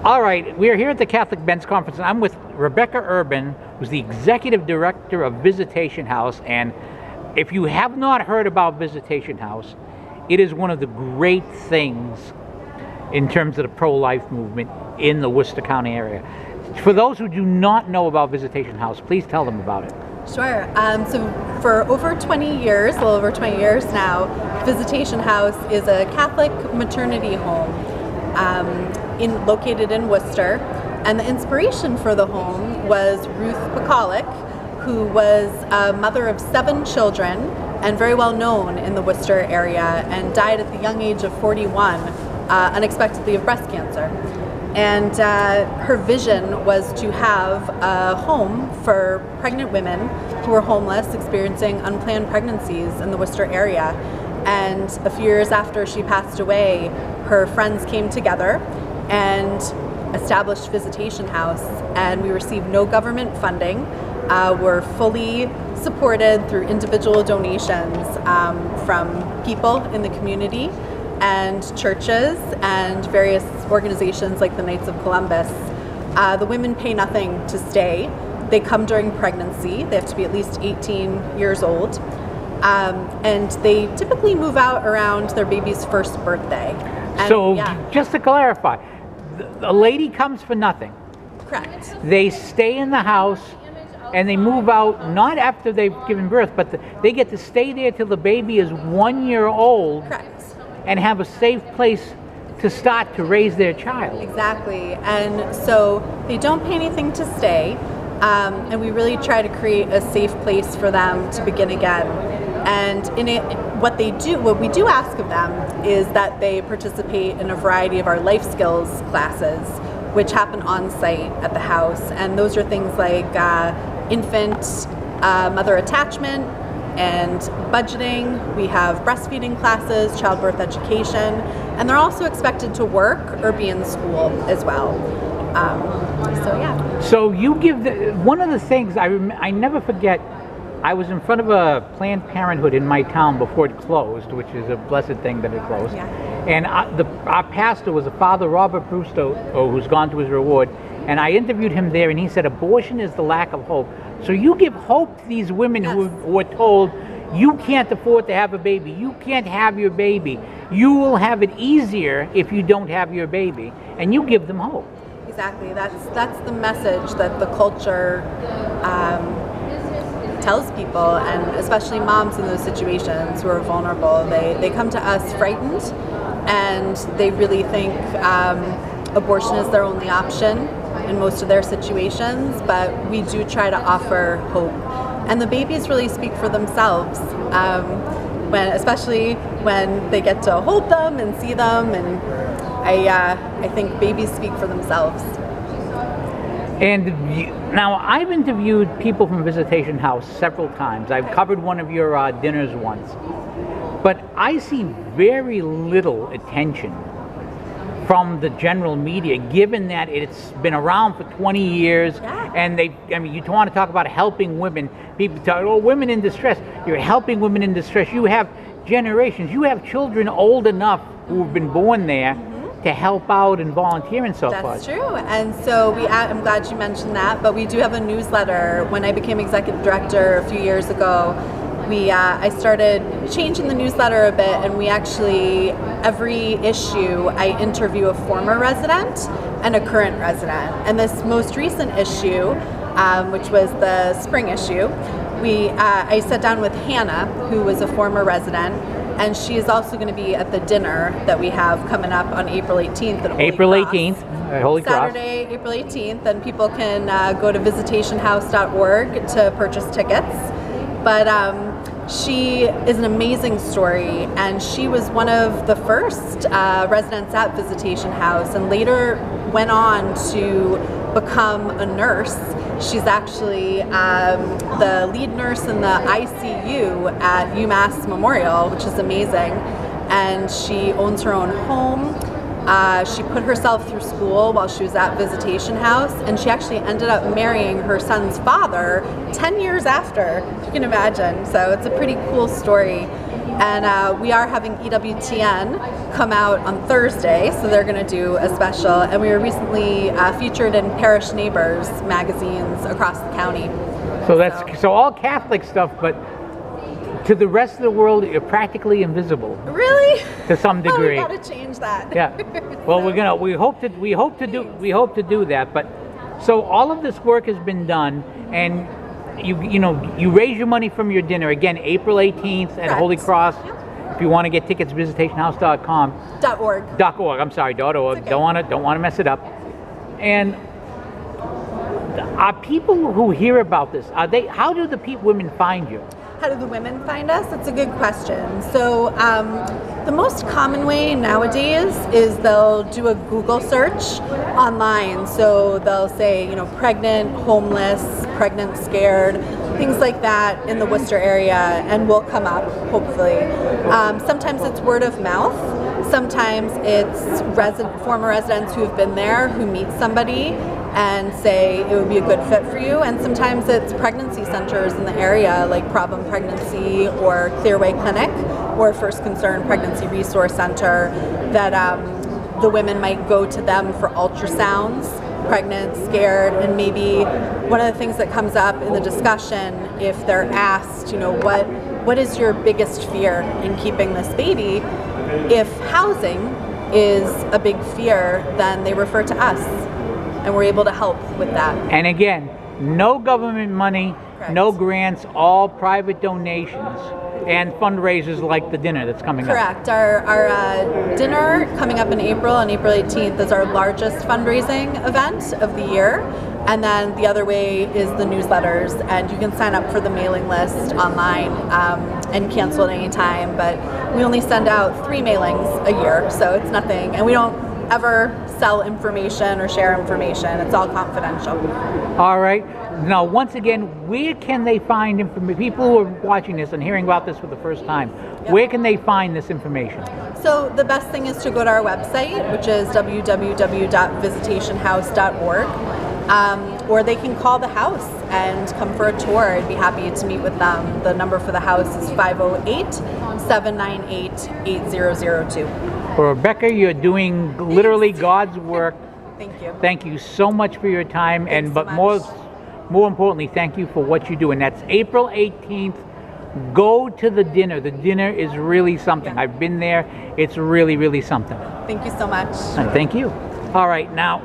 All right, we are here at the Catholic Men's Conference, and I'm with Rebecca Urban, who's the Executive Director of Visitation House. And if you have not heard about Visitation House, it is one of the great things in terms of the pro-life movement in the Worcester County area. For those who do not know about Visitation House, please tell them about it. Sure. So for over 20 years, a little over 20 years now, Visitation House is a Catholic maternity home located in Worcester. And the inspiration for the home was Ruth Pekalik, who was a mother of 7 children and very well known in the Worcester area, and died at the young age of 41 unexpectedly of breast cancer. And her vision was to have a home for pregnant women who were homeless, experiencing unplanned pregnancies in the Worcester area. And a few years after she passed away, her friends came together and established Visitation House, and we received no government funding. We're fully supported through individual donations from people in the community and churches and various organizations like the Knights of Columbus. The women pay nothing to stay. They come during pregnancy. They have to be at least 18 years old. And they typically move out around their baby's first birthday. And, so yeah. Just to clarify, a lady comes for nothing. Correct. They stay in the house and they move out not after they've given birth, but they get to stay there till the baby is 1 year old. Correct. And have a safe place to start to raise their child. Exactly. And so they don't pay anything to stay, and we really try to create a safe place for them to begin again. And in it, what we do ask of them is that they participate in a variety of our life skills classes, which happen on site at the house. And those are things like infant mother attachment and budgeting. We have breastfeeding classes, childbirth education, and they're also expected to work or be in school as well. So yeah. So you give one of the things I never forget. I was in front of a Planned Parenthood in my town before it closed, which is a blessed thing that it closed. Yeah. And our pastor was a Father Robert Prusto, who's gone to his reward. And I interviewed him there, and he said abortion is the lack of hope. So you give hope to these women who are told, you can't afford to have a baby, you can't have your baby, you will have it easier if you don't have your baby, and you give them hope. Exactly. That's the message that the culture tells people, and especially moms in those situations who are vulnerable. They come to us frightened, and they really think abortion is their only option in most of their situations, but we do try to offer hope. And the babies really speak for themselves, especially when they get to hold them and see them, and I think babies speak for themselves. And now I've interviewed people from Visitation House several times. I've covered one of your dinners once, but I see very little attention from the general media, given that it's been around for 20 years. Yeah. And you want to talk about helping women. People talk, oh, women in distress. You're helping women in distress. You have generations. You have children old enough who have been born there to help out and volunteer and so forth. That's true. And so I'm glad you mentioned that, but we do have a newsletter. When I became executive director a few years ago, I started changing the newsletter a bit, and we actually, every issue, I interview a former resident and a current resident. And this most recent issue, which was the spring issue, I sat down with Hannah, who was a former resident, and she is also going to be at the dinner that we have coming up on April 18th at Holy April Cross. 18th, Holy Cross. Saturday, April 18th, and people can go to visitationhouse.org to purchase tickets. But she is an amazing story, and she was one of the first residents at Visitation House, and later went on to become a nurse. She's actually the lead nurse in the ICU at UMass Memorial, which is amazing. And she owns her own home. She put herself through school while she was at Visitation House, and she actually ended up marrying her son's father 10 years after, if you can imagine. So it's a pretty cool story. And we are having EWTN come out on Thursday, so they're going to do a special. And we were recently featured in Parish Neighbors magazines across the county. So all Catholic stuff, but to the rest of the world, you're practically invisible. Really? To some degree. Oh, we got to change that. Yeah. Well, we hope to do that. But so all of this work has been done, and you raise your money from your dinner again, April 18th at Correct. Holy Cross. Yep. If you want to get tickets, visitationhouse.com. .org. .org. I'm sorry, .org. Okay. Don't want to mess it up. And are people who hear about this, how do the women find you? How do the women find us? That's a good question. So the most common way nowadays is they'll do a Google search online. So they'll say, pregnant, homeless, pregnant, scared, things like that in the Worcester area, and we'll come up, hopefully. Sometimes it's word of mouth. Sometimes it's former residents who've been there who meet somebody and say it would be a good fit for you. And sometimes it's pregnancy centers in the area, like Problem Pregnancy or Clearway Clinic or First Concern Pregnancy Resource Center, that the women might go to them for ultrasounds, pregnant, scared, and maybe one of the things that comes up in the discussion, if they're asked, what is your biggest fear in keeping this baby? If housing is a big fear, then they refer to us, and we're able to help with that. And again, no government money, Correct. No grants, all private donations and fundraisers like the dinner that's coming up. Correct. Our dinner coming up in April, on April 18th, is our largest fundraising event of the year. And then the other way is the newsletters, and you can sign up for the mailing list online and cancel at any time. But we only send out 3 mailings a year, so it's nothing. And we don't ever sell information or share information. It's all confidential. All right. Now, once again, where can they find information? People who are watching this and hearing about this for the first time, where can they find this information? So the best thing is to go to our website, which is www.visitationhouse.org. Or they can call the house and come for a tour. I'd be happy to meet with them. The number for the house is 508-798-8002. For Rebecca, you're doing literally God's work. Thank you. Thank you so much for your time, Thanks so but much. more importantly, thank you for what you do. And that's April 18th. Go to the dinner. The dinner is really something. Yeah. I've been there. It's really, really something. Thank you so much. And thank you. All right, now